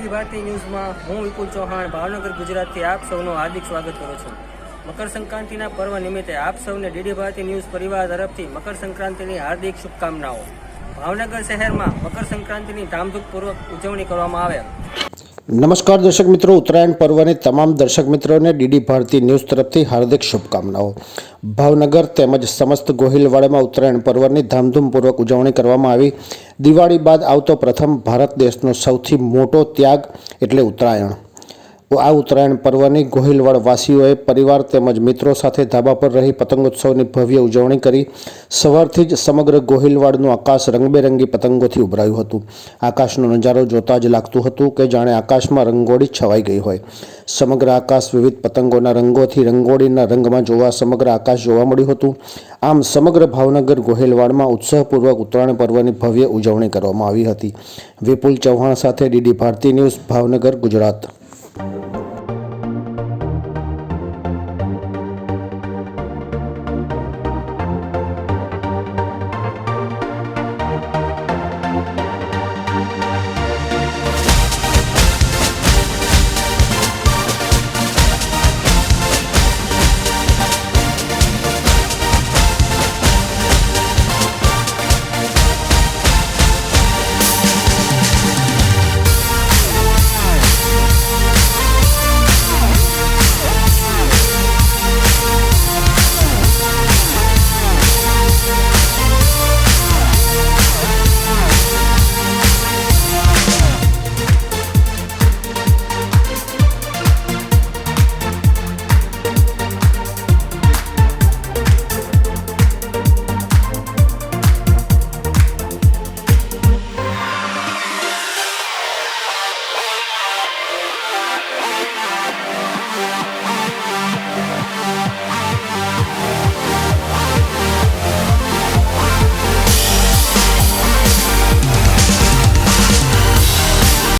DD Bharati ન્યૂઝમાં હું વિપુલ ચૌહાણ ભાવનગર ગુજરાતથી આપ સૌનું હાર્દિક સ્વાગત કરું છું। મકર સંક્રાંતિના પર્વ નિમિત્તે આપ સૌને ડીડી ભારતી ન્યૂઝ પરિવાર તરફથી મકર સંક્રાંતિની હાર્દિક શુભકામનાઓ। ભાવનગર શહેરમાં મકર સંક્રાંતિની ધામધૂમપૂર્વક ઉજવણી કરવામાં આવે। નમસ્કાર દર્શક મિત્રો, ઉત્તરાયણ પર્વની તમામ દર્શક મિત્રોને ડીડી ભારતી ન્યૂઝ તરફથી હાર્દિક શુભકામનાઓ। ભાવનગર તેમજ સમસ્ત ગોહિલવાડામાં ઉત્તરાયણ પર્વની ધામધૂમપૂર્વક ઉજવણી કરવામાં આવી। દિવાળી બાદ આવતો પ્રથમ ભારત દેશનો સૌથી મોટો ત્યાગ એટલે ઉત્તરાયણ। આ ઉત્તરાયણ પર્વની ગોહિલવાડ વાસીઓએ પરિવાર તેમજ મિત્રો સાથે ધાબા પર રહી પતંગોત્સવની ભવ્ય ઉજવણી કરી। સવારથી જ સમગ્ર ગોહિલવાડનું આકાશ રંગબેરંગી પતંગોથી ઉભરાયું હતું। આકાશનો નજારો જોતા જ લાગતું હતું કે જાણે આકાશમાં રંગોળી છવાઈ ગઈ હોય। સમગ્ર આકાશ વિવિધ પતંગોના રંગોથી રંગોળીના રંગમાં જોવા સમગ્ર આકાશ જોવા મળ્યું હતું। આમ સમગ્ર ભાવનગર ગોહિલવાડમાં ઉત્સાહપૂર્વક ઉત્તરાયણ પર્વની ભવ્ય ઉજવણી કરવામાં આવી હતી। વિપુલ ચૌહાણ સાથે ડીડી ભારતી ન્યૂઝ, ભાવનગર, ગુજરાત।